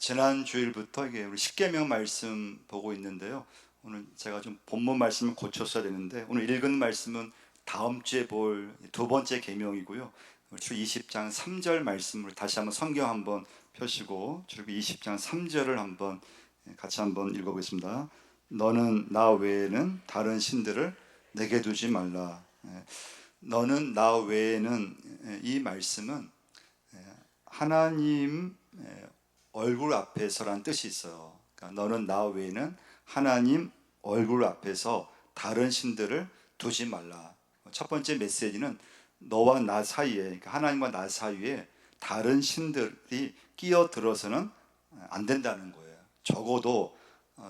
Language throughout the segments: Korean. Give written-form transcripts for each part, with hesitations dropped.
지난 주일부터 이게 우리 십계명 말씀 보고 있는데요. 오늘 제가 좀 본문 말씀을 고쳤어야 되는데 오늘 읽은 말씀은 다음 주에 볼 두 번째 계명이고요. 주 20장 3절 말씀을 다시 한번 성경 한번 펴시고 출애굽기 20장 3절을 한번 같이 한번 읽어보겠습니다. 너는 나 외에는 다른 신들을 내게 두지 말라. 너는 나 외에는 이 말씀은 하나님 얼굴 앞에서란 뜻이 있어요. 그러니까 너는 나 외에는 하나님 얼굴 앞에서 다른 신들을 두지 말라. 첫 번째 메시지는 너와 나 사이에, 그러니까 하나님과 나 사이에 다른 신들이 끼어들어서는 안 된다는 거예요. 적어도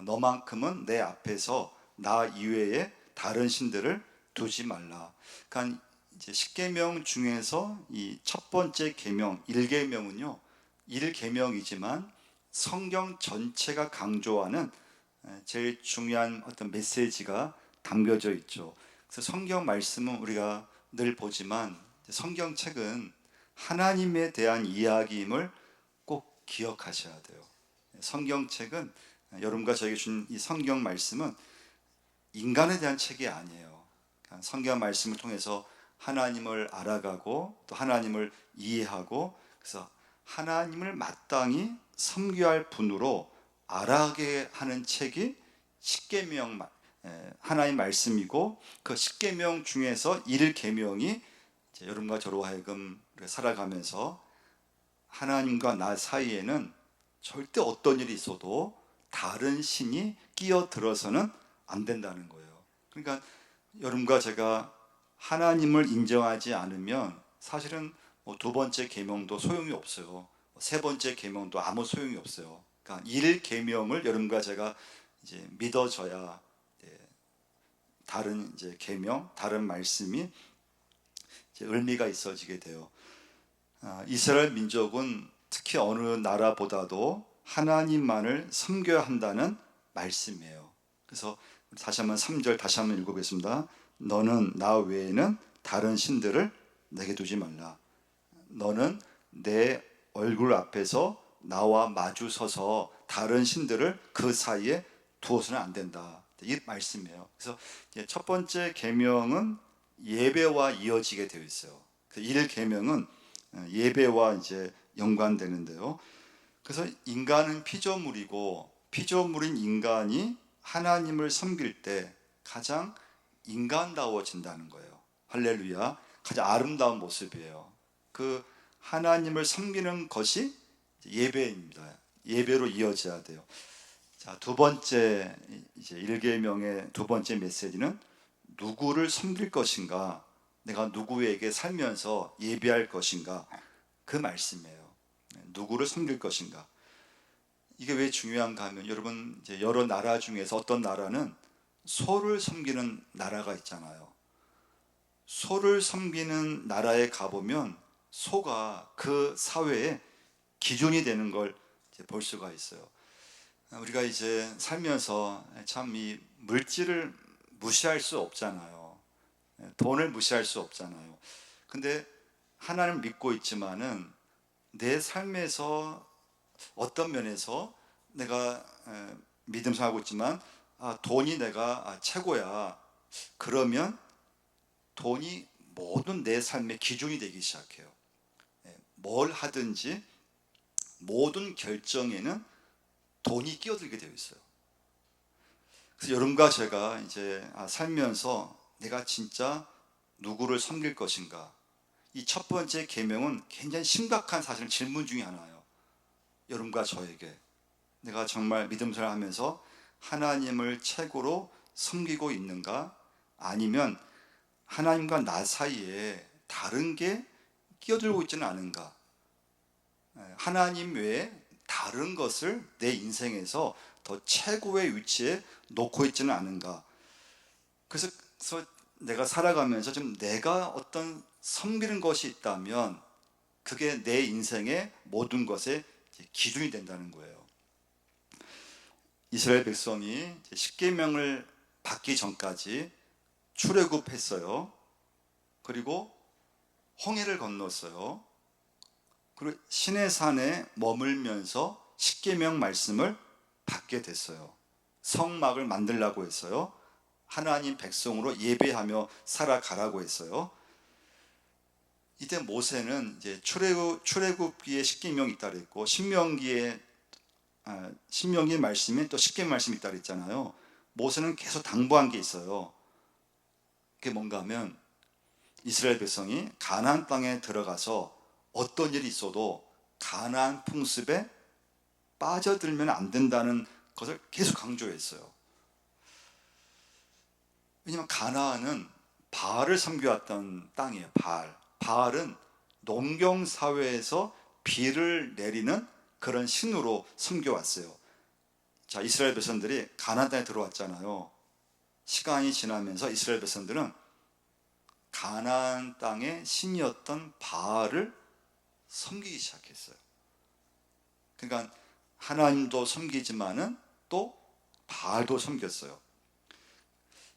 너만큼은 내 앞에서 나 이외에 다른 신들을 두지 말라. 그러니까 이제 십계명 중에서 이 첫 번째 계명 1계명은요. 1계명이지만 성경 전체가 강조하는 제일 중요한 어떤 메시지가 담겨져 있죠. 그래서 성경 말씀은 우리가 늘 보지만 성경책은 하나님에 대한 이야기임을 꼭 기억하셔야 돼요. 성경책은 여러분과 저에게 준 이 성경 말씀은 인간에 대한 책이 아니에요. 성경 말씀을 통해서 하나님을 알아가고 또 하나님을 이해하고 그래서 하나님을 마땅히 섬겨야 할 분으로 알아가게 하는 책이 십계명 하나님 말씀이고 그 십계명 중에서 1계명이 여러분과 저로 하여금 살아가면서 하나님과 나 사이에는 절대 어떤 일이 있어도 다른 신이 끼어들어서는 안 된다는 거예요. 그러니까 여러분과 제가 하나님을 인정하지 않으면 사실은 두 번째 계명도 소용이 없어요. 세 번째 계명도 아무 소용이 없어요. 그러니까 1계명을 여러분과 제가 이제 믿어져야 다른 이제 계명, 다른 말씀이 이제 의미가 있어지게 돼요. 이스라엘 민족은 특히 어느 나라보다도 하나님만을 섬겨야 한다는 말씀이에요. 그래서 다시 한번 3절 다시 한번 읽어보겠습니다. 너는 나 외에는 다른 신들을 내게 두지 말라. 너는 내 얼굴 앞에서 나와 마주 서서 다른 신들을 그 사이에 두어서는 안 된다. 이 말씀이에요. 그래서 첫 번째 계명은 예배와 이어지게 되어 있어요. 그 1계명은 예배와 이제 연관되는데요. 그래서 인간은 피조물이고 피조물인 인간이 하나님을 섬길 때 가장 인간다워진다는 거예요. 할렐루야. 가장 아름다운 모습이에요. 그 하나님을 섬기는 것이 예배입니다. 예배로 이어져야 돼요. 자, 두 번째 이제 1계명의 두 번째 메시지는 누구를 섬길 것인가? 내가 누구에게 살면서 예배할 것인가? 그 말씀이에요. 누구를 섬길 것인가? 이게 왜 중요한가 하면 여러분 이제 여러 나라 중에서 어떤 나라는 소를 섬기는 나라가 있잖아요. 소를 섬기는 나라에 가보면 소가 그 사회의 기준이 되는 걸 볼 수가 있어요. 우리가 이제 살면서 참 이 물질을 무시할 수 없잖아요. 돈을 무시할 수 없잖아요. 근데 하나님을 믿고 있지만은 내 삶에서 어떤 면에서 내가 믿음 생활하고 있지만 돈이 내가 최고야. 그러면 돈이 모든 내 삶의 기준이 되기 시작해요. 뭘 하든지 모든 결정에는 돈이 끼어들게 되어 있어요. 그래서 여러분과 제가 이제 살면서 내가 진짜 누구를 섬길 것인가? 이 첫 번째 계명은 굉장히 심각한 사실 질문 중에 하나예요. 여러분과 저에게 내가 정말 믿음 생활하면서 하나님을 최고로 섬기고 있는가? 아니면 하나님과 나 사이에 다른 게 끼어들고 있지는 않은가? 하나님 외에 다른 것을 내 인생에서 더 최고의 위치에 놓고 있지는 않은가? 그래서 내가 살아가면서 좀 내가 어떤 섬기는 것이 있다면 그게 내 인생의 모든 것의 기준이 된다는 거예요. 이스라엘 백성이 십계명을 받기 전까지 출애굽했어요. 그리고 홍해를 건넜어요. 그리고 시내산에 머물면서 십계명 말씀을 받게 됐어요. 성막을 만들라고 했어요. 하나님 백성으로 예배하며 살아가라고 했어요. 이때 모세는 이제 출애굽기에 십계명이 있다 그랬고 신명기 말씀에 또 십계명 말씀이 있다 그랬잖아요. 모세는 계속 당부한 게 있어요. 그게 뭔가 하면 이스라엘 백성이 가나안 땅에 들어가서 어떤 일이 있어도 가나안 풍습에 빠져들면 안 된다는 것을 계속 강조했어요. 왜냐하면 가나안은 바알을 섬겨왔던 땅이에요. 바알은 농경 사회에서 비를 내리는 그런 신으로 섬겨왔어요. 자, 이스라엘 백성들이 가나안 땅에 들어왔잖아요. 시간이 지나면서 이스라엘 백성들은 가나안 땅의 신이었던 바알을 섬기기 시작했어요. 그러니까 하나님도 섬기지만은 또 바알도 섬겼어요.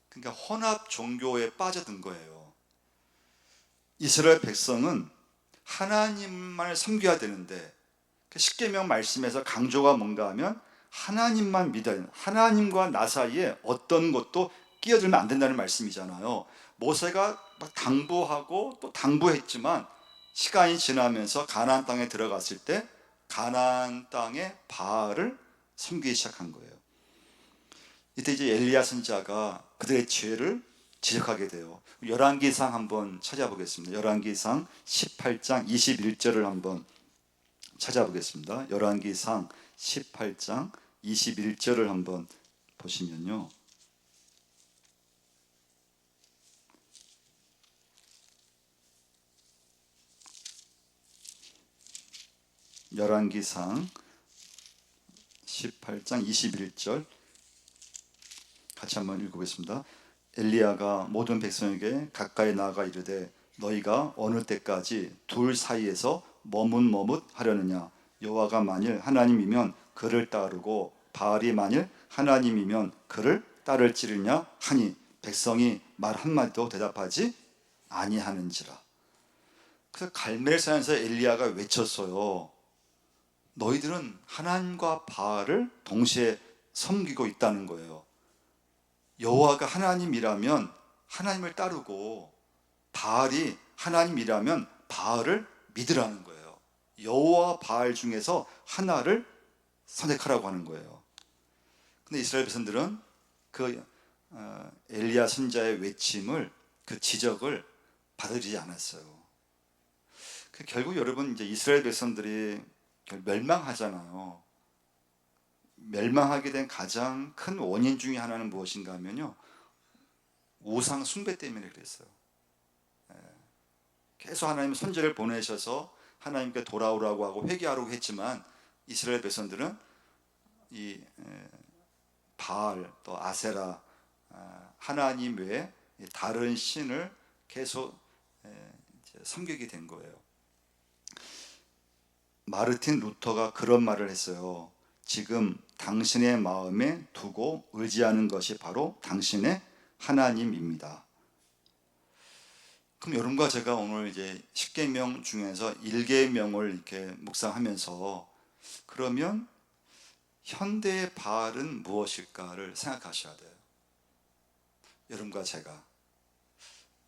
그러니까 혼합 종교에 빠져든 거예요. 이스라엘 백성은 하나님만 섬겨야 되는데 십계명 말씀에서 강조가 뭔가 하면 하나님만 믿어야 된다. 하나님과 나 사이에 어떤 것도 끼어들면 안 된다는 말씀이잖아요. 모세가 막 당부하고 또 당부했지만 시간이 지나면서 가나안 땅에 들어갔을 때 가나안 땅의 바알을 섬기기 시작한 거예요. 이때 이제 엘리야 선지자가 그들의 죄를 지적하게 돼요. 열왕기상 한번 찾아보겠습니다. 열왕기상 18장 21절을 한번 찾아보겠습니다. 열왕기상 18장 21절을 한번 보시면요. 열왕기상 18장 21절 같이 한번 읽어보겠습니다. 엘리야가 모든 백성에게 가까이 나아가 이르되 너희가 어느 때까지 둘 사이에서 머뭇머뭇하려느냐. 여호와가 만일 하나님이면 그를 따르고 바알이 만일 하나님이면 그를 따를지느냐 하니 백성이 말 한마디도 대답하지 아니하는지라. 그래서 갈멜산에서 엘리야가 외쳤어요. 너희들은 하나님과 바알을 동시에 섬기고 있다는 거예요. 여호와가 하나님이라면 하나님을 따르고 바알이 하나님이라면 바알을 믿으라는 거예요. 여호와 바알 중에서 하나를 선택하라고 하는 거예요. 근데 이스라엘 백성들은 그 엘리야 선지자의 외침을, 그 지적을 받아들이지 않았어요. 결국 여러분 이제 이스라엘 백성들이 멸망하잖아요. 멸망하게 된 가장 큰 원인 중에 하나는 무엇인가 하면요, 우상 숭배 때문에 그랬어요. 계속 하나님 선지자를 보내셔서 하나님께 돌아오라고 하고 회개하라고 했지만 이스라엘 백성들은 이 바알 또 아세라 하나님 외에 다른 신을 계속 섬기게 된 거예요. 마르틴 루터가 그런 말을 했어요. 지금 당신의 마음에 두고 의지하는 것이 바로 당신의 하나님입니다. 그럼 여러분과 제가 오늘 이제 10계명 중에서 1계명을 이렇게 묵상하면서 그러면 현대의 바알은 무엇일까를 생각하셔야 돼요. 여러분과 제가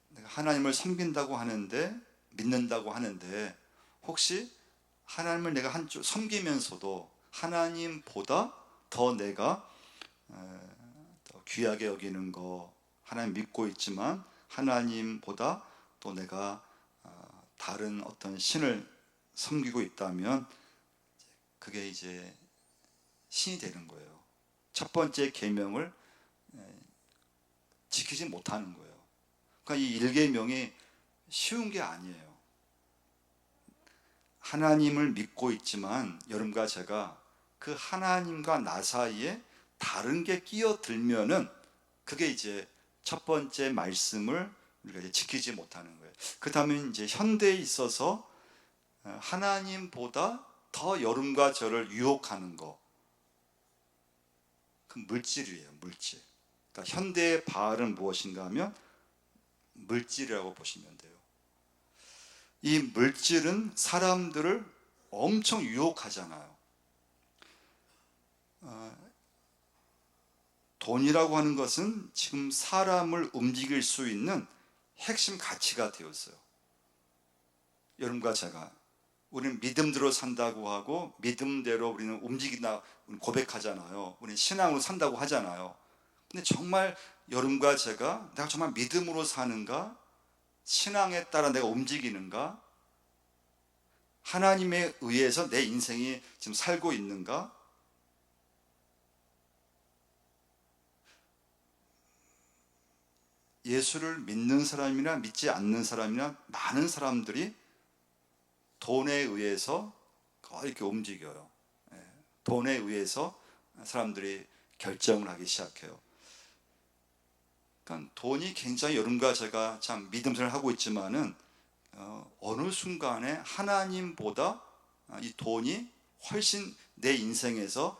내가 하나님을 섬긴다고 하는데, 믿는다고 하는데 혹시 하나님을 내가 한쪽 섬기면서도 하나님보다 더 내가 더 귀하게 여기는 거, 하나님 믿고 있지만 하나님보다 또 내가 다른 어떤 신을 섬기고 있다면 그게 이제 신이 되는 거예요. 첫 번째 계명을 지키지 못하는 거예요. 그러니까 이 1계명이 쉬운 게 아니에요. 하나님을 믿고 있지만 여러분과 제가 그 하나님과 나 사이에 다른 게 끼어들면은 그게 이제 첫 번째 말씀을 우리가 이제 지키지 못하는 거예요. 그렇다면 이제 현대에 있어서 하나님보다 더 여러분과 저를 유혹하는 거, 그 물질이에요. 물질. 그러니까 현대의 바알은 무엇인가 하면 물질이라고 보시면 돼요. 이 물질은 사람들을 엄청 유혹하잖아요. 돈이라고 하는 것은 지금 사람을 움직일 수 있는 핵심 가치가 되었어요. 여러분과 제가, 우리는 믿음대로 산다고 하고 믿음대로 우리는 움직인다 고백하잖아요. 우리는 신앙으로 산다고 하잖아요. 근데 정말 여러분과 제가 내가 정말 믿음으로 사는가? 신앙에 따라 내가 움직이는가? 하나님에 의해서 내 인생이 지금 살고 있는가? 예수를 믿는 사람이나 믿지 않는 사람이나 많은 사람들이 돈에 의해서 이렇게 움직여요. 돈에 의해서 사람들이 결정을 하기 시작해요. 그러니까 돈이 굉장히 여러분과 제가 참 믿음을 하고 있지만은 어느 순간에 하나님보다 이 돈이 훨씬 내 인생에서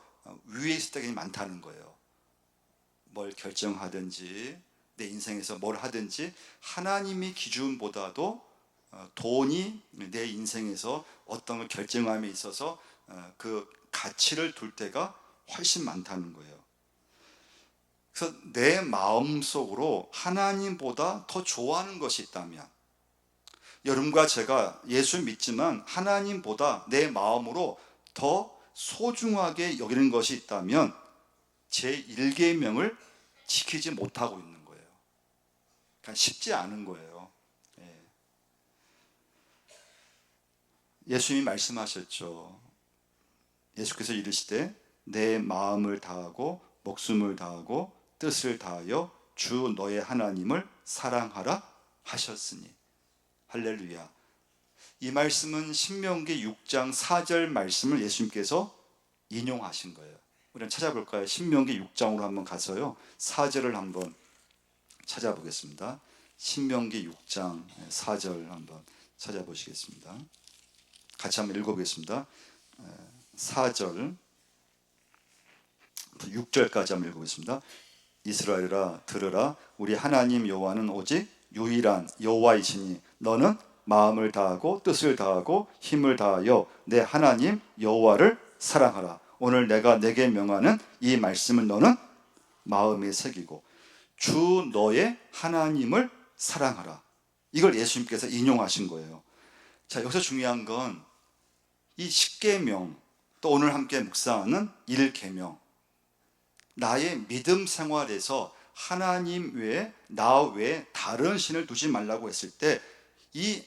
위에 있을 때가 많다는 거예요. 뭘 결정하든지 내 인생에서 뭘 하든지 하나님의 기준보다도 돈이 내 인생에서 어떤 걸 결정함에 있어서 그 가치를 둘 때가 훨씬 많다는 거예요. 그래서 내 마음속으로 하나님보다 더 좋아하는 것이 있다면, 여러분과 제가 예수 믿지만 하나님보다 내 마음으로 더 소중하게 여기는 것이 있다면 제1계명을 지키지 못하고 있는 거예요. 그러니까 쉽지 않은 거예요. 예수님이 말씀하셨죠. 예수께서 이르시되 내 마음을 다하고 목숨을 다하고 뜻을 다하여 주 너의 하나님을 사랑하라 하셨으니. 할렐루야. 이 말씀은 신명기 6장 4절 말씀을 예수님께서 인용하신 거예요. 우리는 찾아볼까요? 신명기 6장으로 한번 가서요 4절을 한번 찾아보겠습니다. 신명기 6장 4절 한번 찾아보시겠습니다. 같이 한번 읽어보겠습니다. 4절 6절까지 한번 읽어보겠습니다. 이스라엘아 들으라, 우리 하나님 여호와는 오직 유일한 여호와이시니 너는 마음을 다하고 뜻을 다하고 힘을 다하여 내 하나님 여호와를 사랑하라. 오늘 내가 내게 명하는 이 말씀을 너는 마음에 새기고 주 너의 하나님을 사랑하라. 이걸 예수님께서 인용하신 거예요. 자, 여기서 중요한 건 이 10계명, 또 오늘 함께 묵상하는 1계명, 나의 믿음 생활에서 하나님 외에 나 외에 다른 신을 두지 말라고 했을 때 이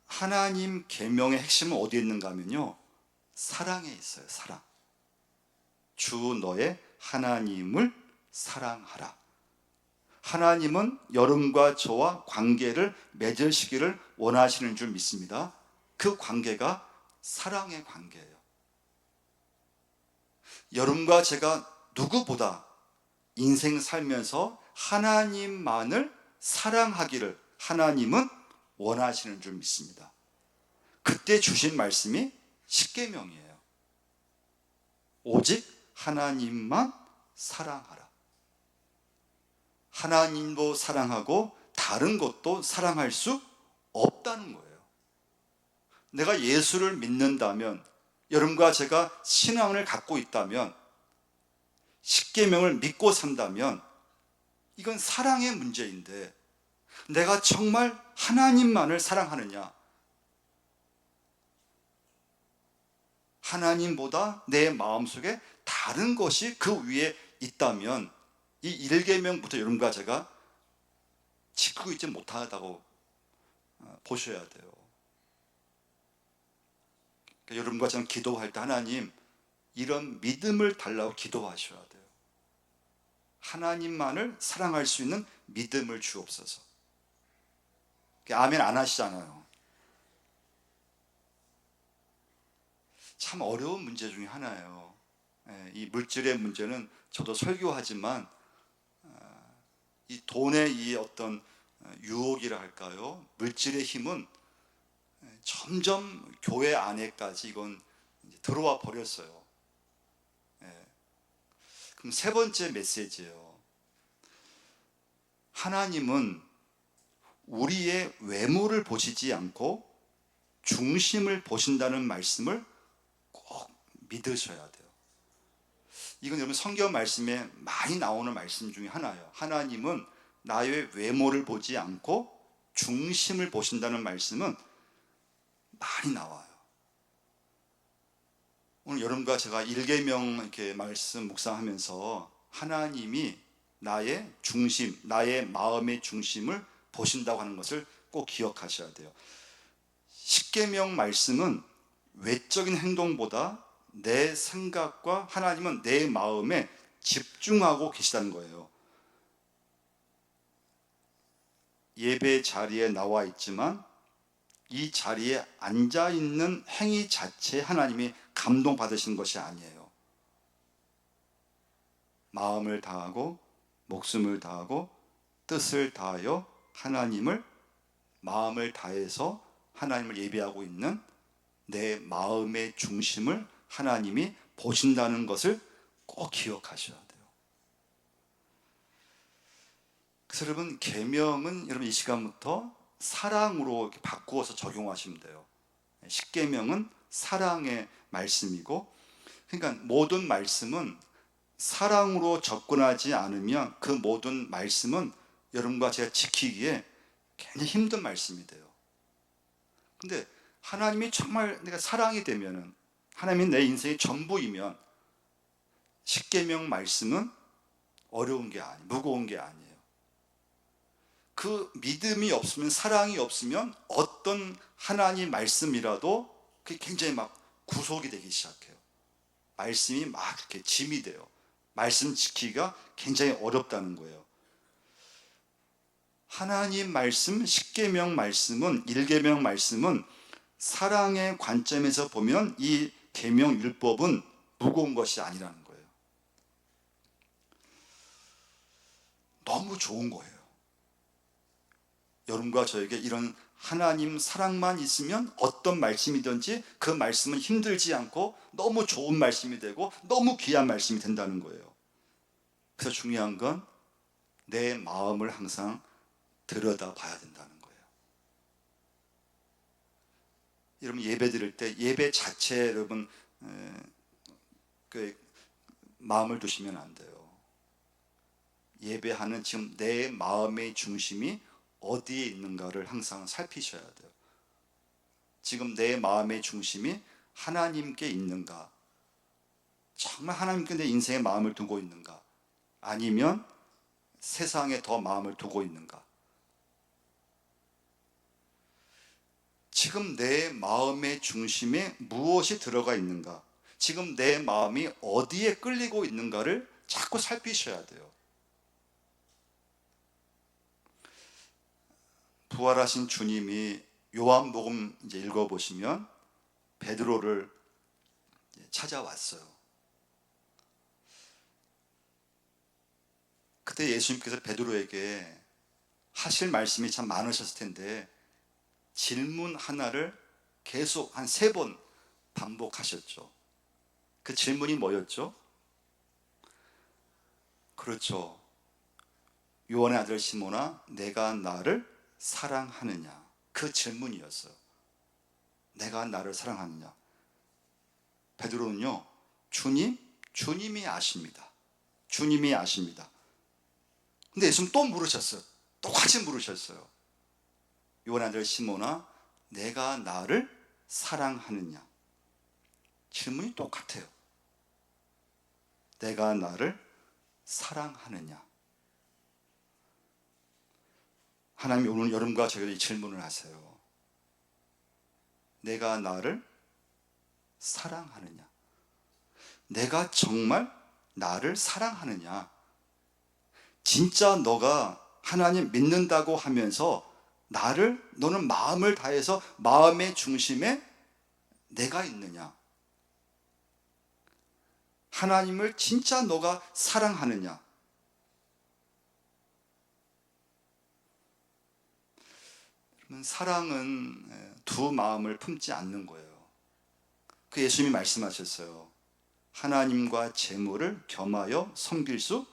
하나님 계명의 핵심은 어디에 있는가 하면요 사랑에 있어요. 사랑. 주 너의 하나님을 사랑하라. 하나님은 여러분과 저와 관계를 맺으시기를 원하시는 줄 믿습니다. 그 관계가 사랑의 관계예요. 여러분과 제가 누구보다 인생 살면서 하나님만을 사랑하기를 하나님은 원하시는 줄 믿습니다. 그때 주신 말씀이 10계명이에요. 오직 하나님만 사랑하라. 하나님도 사랑하고 다른 것도 사랑할 수 없다는 거예요. 내가 예수를 믿는다면, 여러분과 제가 신앙을 갖고 있다면, 10계명을 믿고 산다면 이건 사랑의 문제인데 내가 정말 하나님만을 사랑하느냐, 하나님보다 내 마음속에 다른 것이 그 위에 있다면 이 1계명부터 여러분과 제가 지키고 있지 못하다고 보셔야 돼요. 그러니까 여러분과 저는 기도할 때 하나님 이런 믿음을 달라고 기도하셔야 돼요. 하나님만을 사랑할 수 있는 믿음을 주옵소서. 아멘 안 하시잖아요. 참 어려운 문제 중에 하나예요. 이 물질의 문제는 저도 설교하지만 이 돈의 이 어떤 유혹이라 할까요? 물질의 힘은 점점 교회 안에까지 이건 들어와 버렸어요. 그럼 세 번째 메시지예요. 하나님은 우리의 외모를 보시지 않고 중심을 보신다는 말씀을 꼭 믿으셔야 돼요. 이건 여러분 성경 말씀에 많이 나오는 말씀 중에 하나예요. 하나님은 나의 외모를 보지 않고 중심을 보신다는 말씀은 많이 나와요. 오늘 여러분과 제가 일계명 이렇게 말씀 묵상하면서 하나님이 나의 중심, 나의 마음의 중심을 보신다고 하는 것을 꼭 기억하셔야 돼요. 십계명 말씀은 외적인 행동보다 내 생각과 하나님은 내 마음에 집중하고 계시다는 거예요. 예배 자리에 나와 있지만 이 자리에 앉아 있는 행위 자체에 하나님이 감동받으신 것이 아니에요. 마음을 다하고 목숨을 다하고 뜻을 다하여 하나님을 마음을 다해서 하나님을 예배하고 있는 내 마음의 중심을 하나님이 보신다는 것을 꼭 기억하셔야 돼요. 그래서 여러분, 계명은 여러분 이 시간부터 사랑으로 이렇게 바꾸어서 적용하시면 돼요. 십계명은 사랑의 말씀이고, 그러니까 모든 말씀은 사랑으로 접근하지 않으면 그 모든 말씀은 여러분과 제가 지키기에 굉장히 힘든 말씀이 돼요. 근데 하나님이 정말 내가 사랑이 되면은, 하나님이 내 인생의 전부이면 십계명 말씀은 어려운 게 아니에요. 무거운 게 아니에요. 그 믿음이 없으면, 사랑이 없으면 어떤 하나님 말씀이라도 그게 굉장히 막 구속이 되기 시작해요. 말씀이 막 이렇게 짐이 돼요. 말씀 지키기가 굉장히 어렵다는 거예요. 하나님 말씀, 십계명 말씀은, 일계명 말씀은 사랑의 관점에서 보면 이 계명 율법은 무거운 것이 아니라는 거예요. 너무 좋은 거예요. 여러분과 저에게 이런 하나님 사랑만 있으면 어떤 말씀이든지 그 말씀은 힘들지 않고 너무 좋은 말씀이 되고 너무 귀한 말씀이 된다는 거예요. 그래서 중요한 건 내 마음을 항상 들여다 봐야 된다는 거예요. 여러분 예배 드릴 때 예배 자체에 여러분 그 마음을 두시면 안 돼요. 예배하는 지금 내 마음의 중심이 어디에 있는가를 항상 살피셔야 돼요. 지금 내 마음의 중심이 하나님께 있는가? 정말 하나님께 내 인생의 마음을 두고 있는가? 아니면 세상에 더 마음을 두고 있는가? 지금 내 마음의 중심에 무엇이 들어가 있는가? 지금 내 마음이 어디에 끌리고 있는가를 자꾸 살피셔야 돼요. 부활하신 주님이 요한복음 이제 읽어보시면 베드로를 찾아왔어요. 그때 예수님께서 베드로에게 하실 말씀이 참 많으셨을 텐데 질문 하나를 계속 한 3번 반복하셨죠. 그 질문이 뭐였죠? 그렇죠. 요한의 아들 시몬아, 내가 나를 사랑하느냐? 그 질문이었어요. 내가 나를 사랑하느냐? 베드로는요, 주님이 아십니다. 주님이 아십니다. 근데 예수님 또 물으셨어요. 똑같이 물으셨어요. 요한의 아들 시몬아, 내가 나를 사랑하느냐? 질문이 똑같아요. 내가 나를 사랑하느냐? 하나님이 오늘 여러분과 저에게 이 질문을 하세요. 내가 나를 사랑하느냐? 내가 정말 나를 사랑하느냐? 진짜 너가 하나님 믿는다고 하면서 너는 마음을 다해서 마음의 중심에 내가 있느냐? 하나님을 진짜 너가 사랑하느냐? 사랑은 두 마음을 품지 않는 거예요. 그 예수님이 말씀하셨어요. 하나님과 재물을 겸하여 섬길 수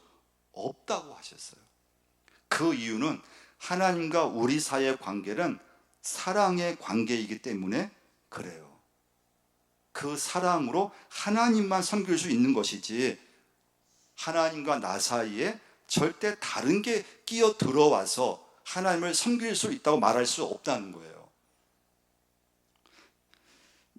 없다고 하셨어요. 그 이유는 하나님과 우리 사이의 관계는 사랑의 관계이기 때문에 그래요. 그 사랑으로 하나님만 섬길 수 있는 것이지 하나님과 나 사이에 절대 다른 게 끼어 들어와서 하나님을 섬길 수 있다고 말할 수 없다는 거예요.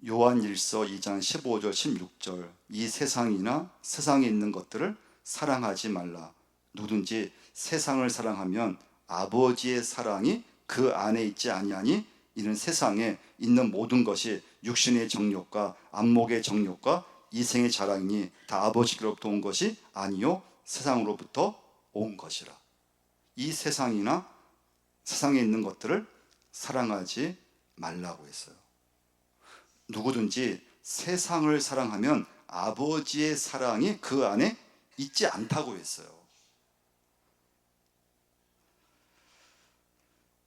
요한일서 2장 15절 16절 이 세상이나 세상에 있는 것들을 사랑하지 말라. 누구든지 세상을 사랑하면 아버지의 사랑이 그 안에 있지 아니하니 이는 세상에 있는 모든 것이 육신의 정욕과 안목의 정욕과 이생의 자랑이니 다 아버지께로부터 온 것이 아니요 세상으로부터 온 것이라. 이 세상이나 세상에 있는 것들을 사랑하지 말라고 했어요. 누구든지 세상을 사랑하면 아버지의 사랑이 그 안에 있지 않다고 했어요.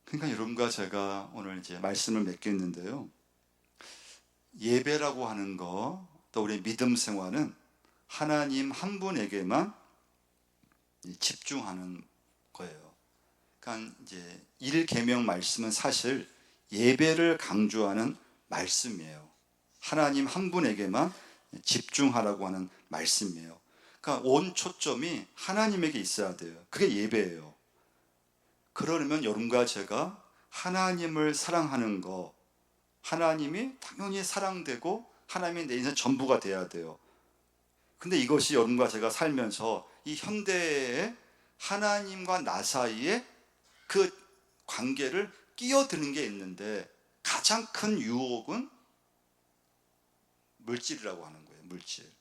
그러니까 여러분과 제가 오늘 이제 말씀을 맺겠는데요. 예배라고 하는 거, 또 우리 믿음 생활은 하나님 한 분에게만 집중하는 거예요. 그러니까 이제 1계명 말씀은 사실 예배를 강조하는 말씀이에요. 하나님 한 분에게만 집중하라고 하는 말씀이에요. 그러니까 온 초점이 하나님에게 있어야 돼요. 그게 예배예요. 그러려면 여러분과 제가 하나님을 사랑하는 거, 하나님이 당연히 사랑되고 하나님이 내 인생 전부가 돼야 돼요. 근데 이것이 여러분과 제가 살면서 이 현대에 하나님과 나 사이에 그 관계를 끼어드는 게 있는데 가장 큰 유혹은 물질이라고 하는 거예요. 물질.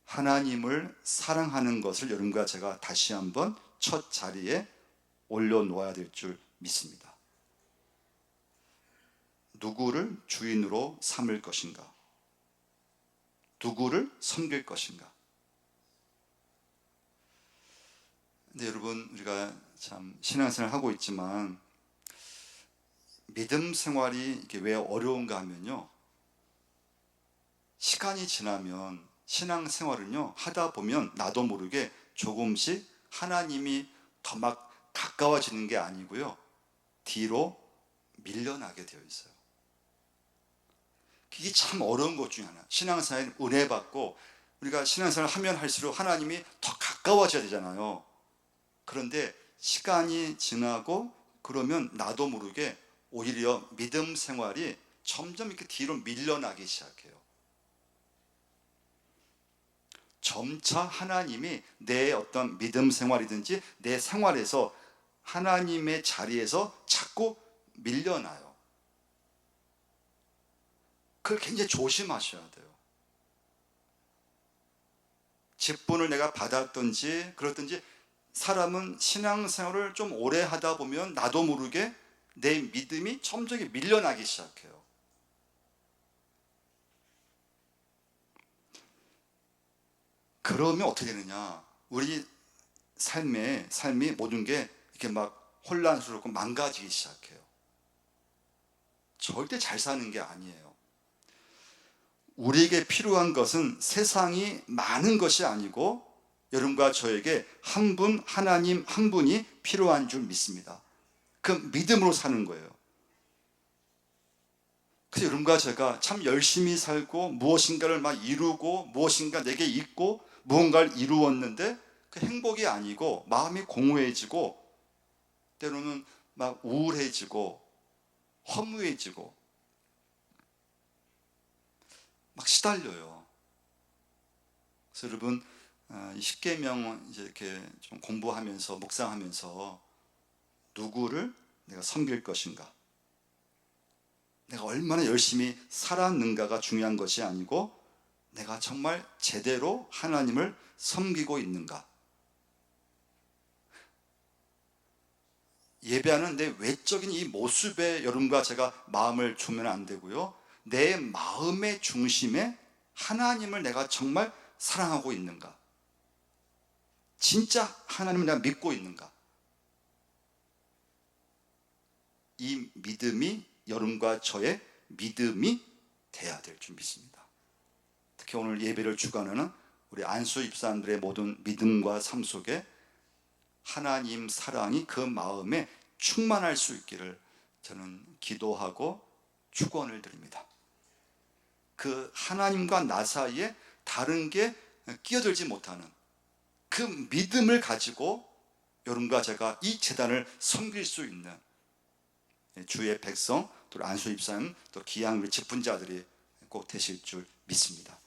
하나님을 사랑하는 것을 여러분과 제가 다시 한번 첫 자리에 올려놓아야 될 줄 믿습니다. 누구를 주인으로 삼을 것인가? 누구를 섬길 것인가? 근데 여러분, 우리가 참 신앙생활을 하고 있지만 믿음 생활이 이게 왜 어려운가 하면요, 시간이 지나면 신앙생활은요 하다 보면 나도 모르게 조금씩 하나님이 더 막 가까워지는 게 아니고요, 뒤로 밀려나게 되어 있어요. 이게 참 어려운 것 중에 하나. 신앙생활 은혜 받고 우리가 신앙생활을 하면 할수록 하나님이 더 가까워져야 되잖아요. 그런데 시간이 지나고 그러면 나도 모르게 오히려 믿음 생활이 점점 이렇게 뒤로 밀려나기 시작해요. 점차 하나님이 내 어떤 믿음 생활이든지 내 생활에서 하나님의 자리에서 자꾸 밀려나요. 그걸 굉장히 조심하셔야 돼요. 직분을 내가 받았든지 그렇든지 사람은 신앙생활을 좀 오래 하다 보면 나도 모르게 내 믿음이 점점 밀려나기 시작해요. 그러면 어떻게 되느냐? 우리 삶이 모든 게 이렇게 막 혼란스럽고 망가지기 시작해요. 절대 잘 사는 게 아니에요. 우리에게 필요한 것은 세상이 많은 것이 아니고 여러분과 저에게 한 분, 하나님 한 분이 필요한 줄 믿습니다. 그 믿음으로 사는 거예요. 그래서 여러분과 제가 참 열심히 살고 무엇인가를 막 이루고 무엇인가 내게 있고 무언가를 이루었는데 그 행복이 아니고 마음이 공허해지고 때로는 막 우울해지고 허무해지고 막 시달려요. 그래서 여러분, 이 십계명 이제 이렇게 좀 공부하면서 묵상하면서 누구를 내가 섬길 것인가, 내가 얼마나 열심히 살았는가가 중요한 것이 아니고 내가 정말 제대로 하나님을 섬기고 있는가. 예배하는 내 외적인 이 모습에 여러분과 제가 마음을 주면 안 되고요, 내 마음의 중심에 하나님을 내가 정말 사랑하고 있는가, 진짜 하나님을 내가 믿고 있는가. 이 믿음이 여러분과 저의 믿음이 돼야 될 줄 믿습니다. 특히 오늘 예배를 주관하는 우리 안수 입사람들의 모든 믿음과 삶 속에 하나님 사랑이 그 마음에 충만할 수 있기를 저는 기도하고 축원을 드립니다. 그 하나님과 나 사이에 다른 게 끼어들지 못하는 그 믿음을 가지고 여러분과 제가 이 제단을 섬길 수 있는 주의 백성, 또 안수 집사님, 또 기양 우리 직분자들이 꼭 되실 줄 믿습니다.